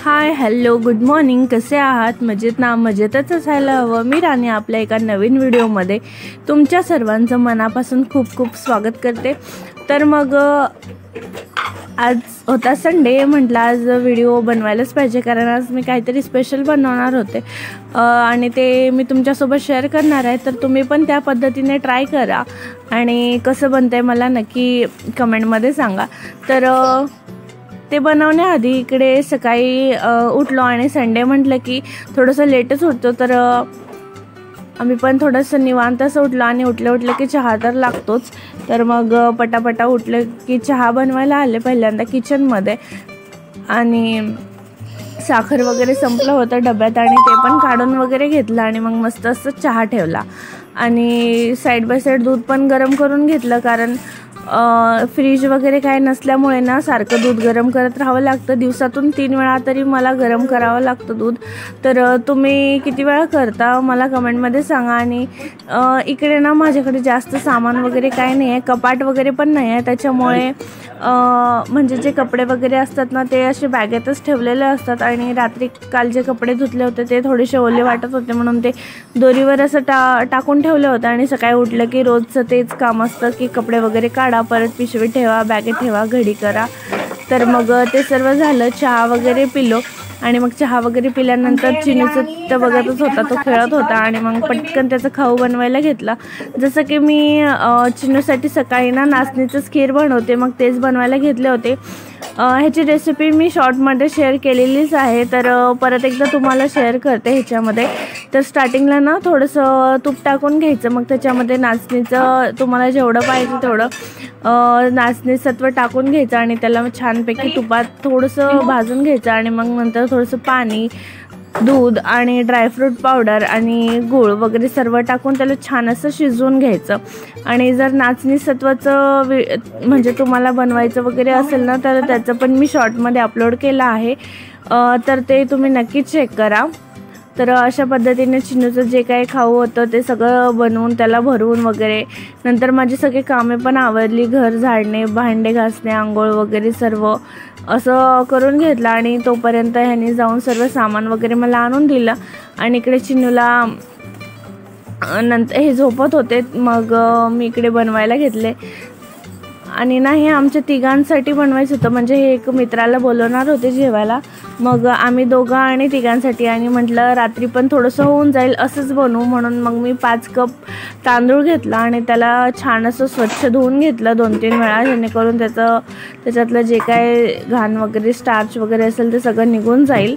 Hi hello good morning, कसे आहात? मजेत ना? मजेतच असायला हवं. मी राणी आपल्या एका नवीन व्हिडिओमध्ये तुमच्या सर्वांचं मनापासून खूप खूप स्वागत करते. तर मग आज होता संडे, म्हटलं आज व्हिडिओ बनवायलाच पाहिजे कारण आज मी काहीतरी स्पेशल बनवणार होते आणि ते मी तुमच्यासोबत शेअर करणार आहे. तर तुम्ही पण त्या पद्धतीने ट्राय करा आणि कसं बनतंय मला नक्की कमेंटमध्ये सांगा. तर ते बनवण्याआधी इकडे सकाळी उठलो आणि संडे म्हटलं की थोडंसं लेटच उठतो, तर आम्ही पण थोडंसं निवांतच उठलो आणि उठलं की चहा तर लागतोच. तर मग पटापटा उठलं की चहा बनवायला आले पहिल्यांदा किचनमध्ये आणि साखर वगैरे संपलं होतं डब्यात आणि ते पण काढून वगैरे घेतलं आणि मग मस्त असं चहा ठेवला आणि साईड बाय साईड दूध पण गरम करून घेतलं कारण फ्रीज वगैरे काय नसल्यामुळे ना सारखं दूध गरम करत राहावं लागतं. दिवसातून 3 वेळा तरी मला गरम करावं लागतं दूध. तर तुम्ही किती वेळा करता मला कमेंटमध्ये सांगा. आणि इकडे ना माझ्याकडे जास्त सामान वगैरे काय नाही आहे, कपाट वगैरे पण नाही आहे, त्याच्यामुळे म्हणजे जे कपडे वगैरे असतात ना ते असे बॅगेतच ठेवलेले असतात आणि रात्री काल जे कपडे धुतले होते ते थोडेसे ओले वाटत होते म्हणून ते दोरीवर असं टाकून ठेवले होते. आणि सकाळी उठलं की रोजचं तेच काम असतं की कपडे वगैरे काढा, परत पिशवी ठेवा, बॅगेत ठेवा, घडी करा. तर मग ते सर्व झालं. चहा वगैरे पिलो आणि मग चहा वगैरे पिल्यानंतर चिनूचं तर बघतच होता, तो खेळत होता आणि मग पटकन त्याचं खाऊ बनवायला घेतला. जसं की मी चिनूसाठी सकाळी ना नाचणीचंच खीर बनवते, मग तेच बनवायला घेतले होते. ह्याची रेसिपी मी शॉर्टमध्ये शेअर केलेलीच आहे, तर परत एकदा तुम्हाला शेअर करते ह्याच्यामध्ये. तर स्टार्टिंगला ना थोडंसं तूप टाकून घ्यायचं, मग त्याच्यामध्ये नाचणीचं तुम्हाला जेवढं पाहिजे तेवढं नाचणी सत्व टाकून घ्यायचं आणि त्याला छानपैकी तुपात थोडंसं भाजून घ्यायचं आणि मग नंतर थोडंसं पाणी, दूध आणि ड्रायफ्रूट पावडर आणि गूळ वगैरे सर्व टाकून त्याला छान असं शिजवून घ्यायचं. आणि जर नाचणी सत्वाचं म्हणजे तुम्हाला बनवायचं वगैरे असेल ना तर त्याचं पण मी शॉर्टमध्ये अपलोड केलं आहे, तर ते तुम्ही नक्की चेक करा. तर अशा पद्धतीने चिनूचं जे काही खाऊ होतं ते सगळं बनवून त्याला भरवून वगैरे नंतर माझी सगळी कामे पण आवरली, घर झाडणे, भांडे घासणे, आंघोळ वगैरे सर्व असं करून घेतलं आणि तोपर्यंत ह्यांनी जाऊन सर्व सामान वगैरे मला आणून दिलं. आणि इकडे चिनूला नंतर हे झोपत होते, मग मी इकडे बनवायला घेतले. आणि ना हे आमच्या तिघांसाठी बनवायचं होतं, म्हणजे हे एक मित्राला बोलवणार होते जेवायला, मग आम्ही दोघं आणि तिघांसाठी. आणि म्हटलं रात्री पण थोडंसं होऊन जाईल असंच बनवू, म्हणून मग मी 5 कप तांदूळ घेतला आणि त्याला छान असं स्वच्छ धुवून घेतलं 2-3 वेळा, जेणेकरून त्याच्यातलं जे काय घाण वगैरे स्टार्च वगैरे असेल ते सगळं निघून जाईल.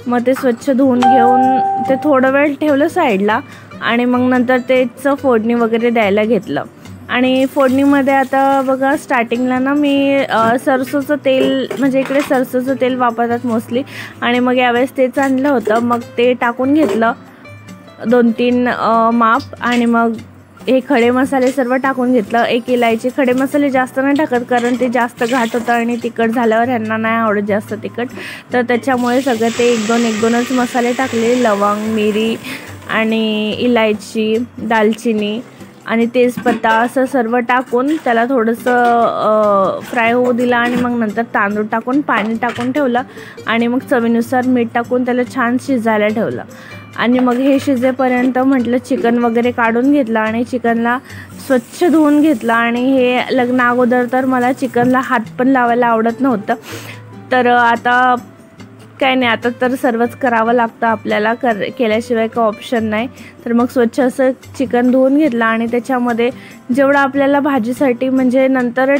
मग ते स्वच्छ धुवून घेऊन ते थोडं वेळ ठेवलं साईडला आणि मग नंतर त्याचं फोडणी वगैरे द्यायला घेतलं. आणि फोडणीमध्ये आता बघा स्टार्टिंगला ना मी सरसोचं तेल, म्हणजे इकडे सरसोचं तेल वापरतात मोस्टली, आणि मग यावेळेस तेच आणलं होतं, मग ते टाकून घेतलं 2-3 माप. आणि मग हे खडे मसाले सर्व टाकून घेतलं. 1 इलायची, खडे मसाले जास्त नाही टाकत कारण ते जास्त घाट होतं आणि तिखट झाल्यावर ह्यांना नाही आवडत जास्त तिखट, तर त्याच्यामुळे सगळं ते 1-2च मसाले टाकले. लवंग, मिरी आणि इलायची, दालचिनी आणि तेजपत्ता असं सर्व टाकून त्याला थोडंसं फ्राय होऊ दिलं आणि मग नंतर तांदूळ टाकून पाणी टाकून ठेवलं आणि मग चवीनुसार मीठ टाकून त्याला छान शिजायला ठेवलं. आणि मग हे शिजेपर्यंत म्हटलं चिकन वगैरे काढून घेतलं आणि चिकनला स्वच्छ धुवून घेतलं. आणि हे लग्ना अगोदर तर मला चिकनला हात पण लावायला आवडत नव्हतं, तर आता काय नाही, आता तर सर्वच करावं लागतं आपल्याला, केल्याशिवाय काही ऑप्शन नाही. तर मग स्वच्छ असं चिकन धुवून घेतलं आणि त्याच्यामध्ये जेवढं आपल्याला भाजीसाठी म्हणजे नंतर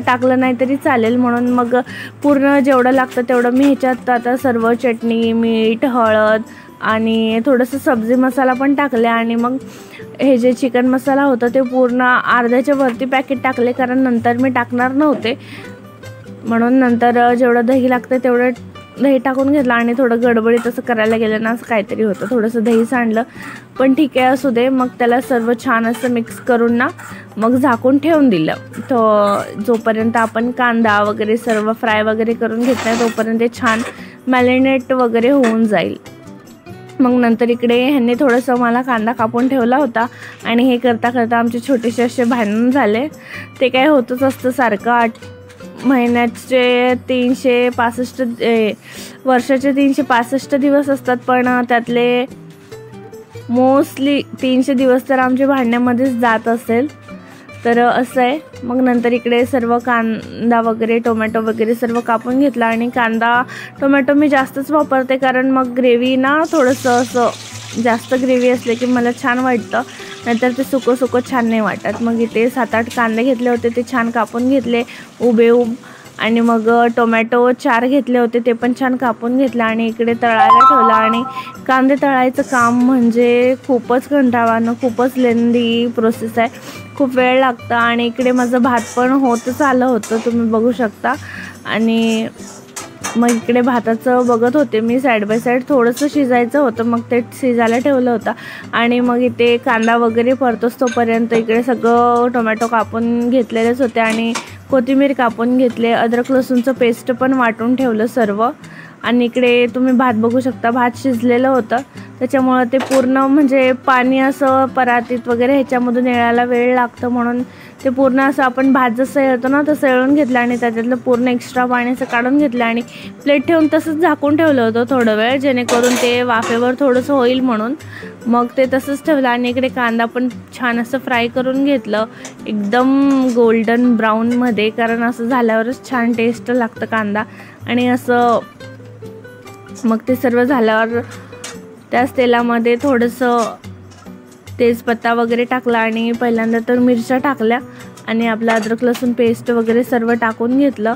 टाकलं नाही तरी चालेल, म्हणून मग पूर्ण जेवढं लागतं तेवढं मी ह्याच्यात आता सर्व चटणी, मीठ, हळद आणि थोडंसं सब्जी मसाला पण टाकले. आणि मग हे जे चिकन मसाला होता ते पूर्ण अर्ध्याच्या वरती पॅकेट टाकले कारण नंतर मी टाकणार नव्हते, म्हणून नंतर जेवढं दही लागतं तेवढं दही टाकून घेतलं. आणि थोडं गडबडीत असं करायला गेलं ना असं काहीतरी होतं, थोडंसं दही सांडलं, पण ठीक आहे असू दे. मग त्याला सर्व छान असं मिक्स करून ना मग झाकून ठेवून दिलं. तो जोपर्यंत आपण कांदा वगैरे सर्व फ्राय वगैरे करून घेत नाही तोपर्यंत ते छान मॅरिनेट वगैरे होऊन जाईल. मग नंतर इकडे ह्यांनी थोडंसं मला कांदा कापून ठेवला होता आणि हे करता करता आमचे छोटेसे असे भांडण झाले. ते काय होतच असतं सारखं, महिन्याचे 365 वर्षाचे 365 दिवस असतात, पण त्यातले मोस्टली 300 दिवस तर आमचे भांडण्यामध्येच जात असेल. तर असं आहे. मग नंतर इकडे सर्व कांदा वगैरे टोमॅटो वगैरे सर्व कापून घेतला आणि कांदा टोमॅटो मी जास्तच वापरते, कारण मग ग्रेव्ही ना थोडंसं असं जास्त ग्रेव्ही असले की मला छान वाटतं, नाहीतर ते सुकं सुकं छान नाही वाटत. मग इथे 7-8 कांदे घेतले होते, ते छान कापून घेतले उभे आणि मग टोमॅटो 4 घेतले होते, ते पण छान कापून घेतले आणि इकडे तळायला ठेवला. आणि कांदे तळायचं काम म्हणजे खूपच कंटाळवाणं, खूपच लेंदी प्रोसेस आहे, खूप वेळ लागतं. आणि इकडे माझं भात पण होतच आलं होतं, तुम्ही बघू शकता. आणि मग इकडे भाताचं बघत होते मी साईड बाय साईड, थोडंसं शिजायचं होतं, मग ते शिजायला ठेवलं होतं. आणि मग इथे कांदा वगैरे परतोच तोपर्यंत इकडे सगळं टोमॅटो कापून घेतलेलेच होते आणि कोथिंबीर कापून घेतले, अद्रक लसूणचं पेस्ट पण वाटून ठेवलं सर्व. आणि इकडे तुम्ही भात बघू शकता, भात शिजलेलं होतं, त्याच्यामुळं ते पूर्ण म्हणजे पाणी असं परातीत वगैरे ह्याच्यामधून येळायला वेळ लागतं, म्हणून ते पूर्ण असं आपण भात जसं येळतो ना तसं येळून घेतलं आणि त्याच्यातलं पूर्ण एक्स्ट्रा पाणी असं काढून घेतलं आणि प्लेट ठेवून तसंच झाकून ठेवलं होतं थोडं वेळ, जेणेकरून ते वाफेवर थोडंसं होईल म्हणून. मग ते तसंच ठेवलं आणि इकडे कांदा पण छान असं फ्राय करून घेतलं एकदम गोल्डन ब्राऊनमध्ये, कारण असं झाल्यावरच छान टेस्ट लागतं कांदा. आणि असं मग ते सर्व झाल्यावर त्याच तेलामध्ये थोडंसं तेजपत्ता वगैरे टाकला आणि पहिल्यांदा तर मिरच्या टाकल्या आणि आपलं अद्रक लसूण पेस्ट वगैरे सर्व टाकून घेतलं.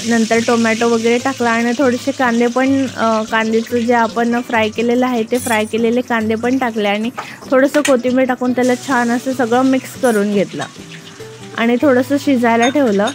नंतर टोमॅटो वगैरे टाकला आणि थोडेसे कांदे पण कांद्याचं जे आपण फ्राय केलेलं आहे ते फ्राय केलेले कांदे पण टाकले आणि थोडंसं कोथिंबीर टाकून त्याला छान असं सगळं मिक्स करून घेतलं आणि थोडंसं शिजायला ठेवलं.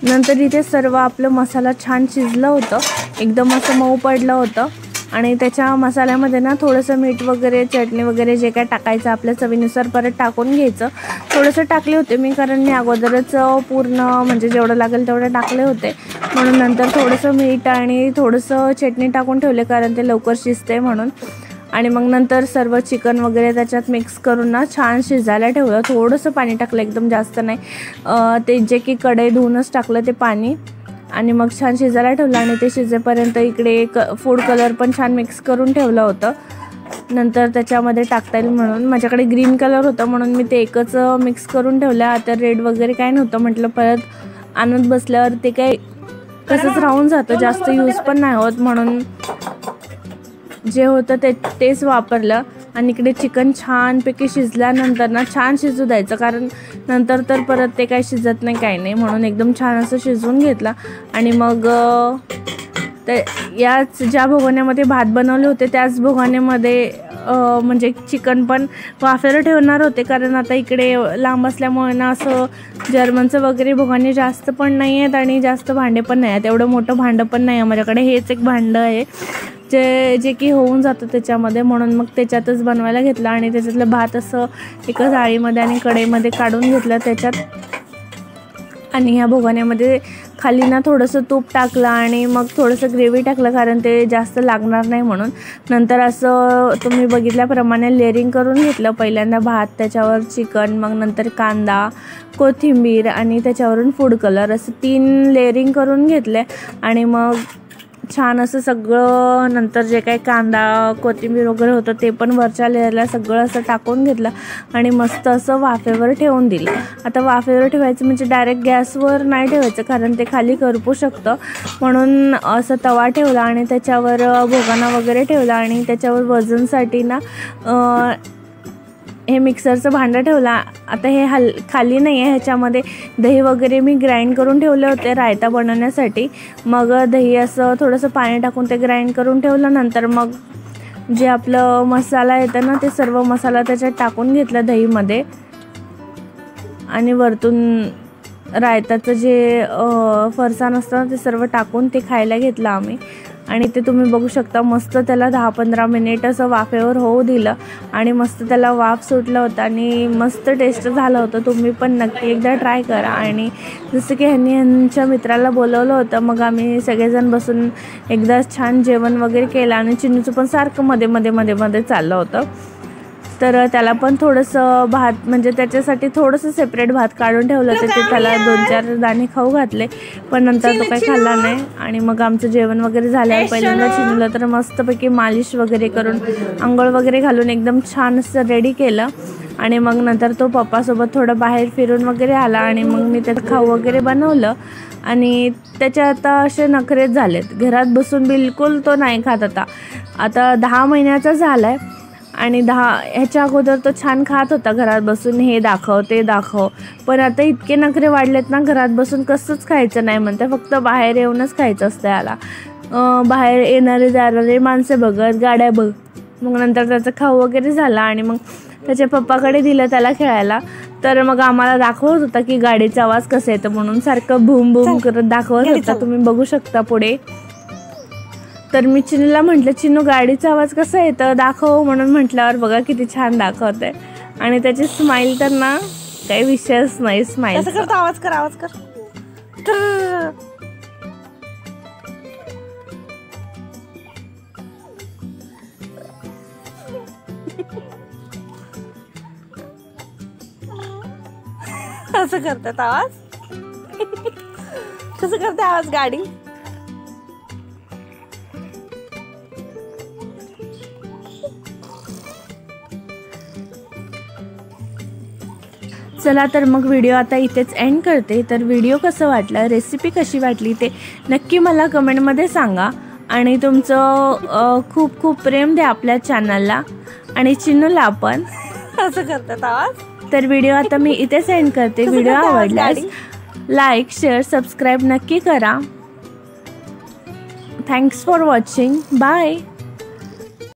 नंतर इथे सर्व आपलं मसाला छान शिजलं होतं, एकदम असं मऊ पडलं होतं आणि त्याच्या मसाल्यामध्ये ना थोडंसं मीठ वगैरे चटणी वगैरे जे काय टाकायचं आपल्या चवीनुसार परत टाकून घ्यायचं. थोडंसं टाकले होते मी, कारण मी अगोदरच पूर्ण म्हणजे जेवढं लागेल तेवढं टाकले होते, म्हणून नंतर थोडंसं मीठ आणि थोडंसं चटणी टाकून ठेवले कारण ते लवकर शिजते म्हणून. आणि मग नंतर सर्व चिकन वगैरे त्याच्यात मिक्स करून ना छान शिजायला ठेवलं. थोडंसं पाणी टाकलं, एकदम जास्त नाही, ते जे की कढई धुवूनच टाकलं ते पाणी आणि मग छान शिजायला ठेवलं. आणि ते शिजेपर्यंत इकडे फूड कलर पण छान मिक्स करून ठेवलं होतं, नंतर त्याच्यामध्ये टाकता येईल म्हणून. माझ्याकडे ग्रीन कलर होतं म्हणून मी ते एकच मिक्स करून ठेवलं, आता रेड वगैरे काय नव्हतं, म्हटलं परत आणत बसल्यावर ते काही तसंच राहून जातं, जास्त यूज पण नाही होत, म्हणून जे होतं तेच वापरलं. आणि इकडे चिकन छानपैकी शिजल्यानंतर ना छान शिजू द्यायचं, कारण नंतर तर परत ते काही शिजत नाही काही नाही, म्हणून एकदम छान असं शिजवून घेतला. आणि मग ते याच ज्या भगोन्यामध्ये भात बनवले होते त्याच भगोन्यामध्ये म्हणजे चिकन पण वाफेवर ठेवणार होते, कारण आता इकडे लांब असल्यामुळे ना असं जर्मनचं वगैरे भगोने जास्त पण नाही आहेत आणि जास्त भांडे पण नाही आहेत, एवढं मोठं भांडं पण नाही आहे माझ्याकडे, हेच एक भांडं आहे जे की होऊन जातं त्याच्यामध्ये, म्हणून मग त्याच्यातच बनवायला घेतलं. आणि त्याच्यातलं भात असं एका जाळीमध्ये आणि कढईमध्ये काढून घेतलं त्याच्यात, आणि ह्या भगोन्यामध्ये खाली ना थोडंसं तूप टाकलं आणि मग थोडंसं ग्रेव्ही टाकलं, कारण ते जास्त लागणार नाही म्हणून. नंतर असं तुम्ही बघितल्याप्रमाणे लेअरिंग करून घेतलं, पहिल्यांदा भात, त्याच्यावर चिकन, मग नंतर कांदा, कोथिंबीर आणि त्याच्यावरून फूड कलर, असं 3 लेअरिंग करून घेतले. आणि मग छान असं सगळं नंतर जे काही कांदा कोथिंबीर वगैरे होतं ते पण वरच्या लेअरला सगळं असं टाकून घेतलं आणि मस्त असं वाफेवर ठेवून दिलं. आता वाफेवर ठेवायचं म्हणजे डायरेक्ट गॅसवर नाही ठेवायचं, कारण ते खाली करपू शकतं, म्हणून असं तवा ठेवला आणि त्याच्यावर भगोना वगैरे ठेवला आणि त्याच्यावर वजनसाठी ना हे मिक्सरचं भांडं ठेवला. आता हे खाली नाही आहे, ह्याच्यामध्ये दही वगैरे मी ग्राइंड करून ठेवले होते रायता बनवण्यासाठी, मग दही असं थोडंसं पाणी टाकून ते ग्राइंड करून ठेवलं. नंतर मग जे आपलं मसाला येतं ना ते सर्व मसाला त्याच्यात टाकून घेतला दहीमध्ये आणि वरतून रायताचं जे फरसाण असतं ना ते सर्व टाकून ते खायला घेतलं आम्ही। आणि ते तुम्ही बघू शकता मस्त त्याला 10-15 मिनिट असं वाफेवर होऊ दिलं आणि मस्त त्याला वाफ सुटलं होतं आणि मस्त टेस्ट झालं होतं। तुम्ही पण नक्की एकदा ट्राय करा। आणि जसं की ह्यांच्या मित्राला बोलवलं होतं मग आम्ही सगळेजण बसून एकदा छान जेवण वगैरे केलं आणि चिन्नूचं पण सारखं मध्ये चाललं होतं। तर त्याला पण थोडंसं भात म्हणजे त्याच्यासाठी थोडंसं सेपरेट भात काढून ठेवलं होतं ते त्याला 2-4 दाणे खाऊ घातले पण नंतर तो काही खाल्ला नाही। आणि मग आमचं जेवण वगैरे झाल्यावर पहिल्यांदा चिन्नूला तर मस्तपैकी मालिश वगैरे करून आंघोळ वगैरे घालून एकदम छान असं रेडी केलं आणि मग नंतर तो पप्पासोबत थोडं बाहेर फिरून वगैरे आला आणि मग मी त्याचं खाऊ वगैरे बनवलं आणि त्याच्या आता असे नखरेच झालेत, घरात बसून बिलकुल तो नाही खात। आता 10 महिन्याचा झाला आहे आणि ह्याच्या अगोदर तो छान खात होता घरात बसून, हे दाखव ते दाखव, पण आता इतके नखरे वाढलेत ना घरात बसून कसंच खायचं नाही म्हणते, फक्त बाहेर येऊनच खायचं असतं याला। बाहेर येणारे जाणारे माणसं बघत, गाड्या बघ। मग नंतर त्याचा खाऊ वगैरे झाला आणि मग त्याच्या पप्पाकडे दिलं त्याला खेळायला। तर मग आम्हाला दाखवत होता की गाडीचा आवाज कसा येतो म्हणून, सारखं बूम बूम करत दाखवत होता, तुम्ही बघू शकता पुढे। तर मी चिन्नूला म्हटलं चिन्नू गाडीचा आवाज कसा येतं दाखव म्हणून, म्हटल्यावर बघा किती छान दाखवत आहे आणि त्याची स्माईल तर ना काही विषयच नाही। स्माईल आवाज कर असं करतात आवाज कसं करते आवाज गाडी। चला तर मग व्हिडिओ आता इथेच एंड करते। तर व्हिडिओ कसं वाटलं, रेसिपी कशी वाटली ते नक्की मला कमेंटमध्ये सांगा आणि तुमचं खूप खूप प्रेम द्या आपल्या चॅनलला आणि चिन्नूला पण असं करतात आवाज। तर व्हिडिओ आता मी इथेच एंड करते। व्हिडिओ आवडल्यास लाईक शेअर सबस्क्राईब नक्की करा। Thanks for watching, bye.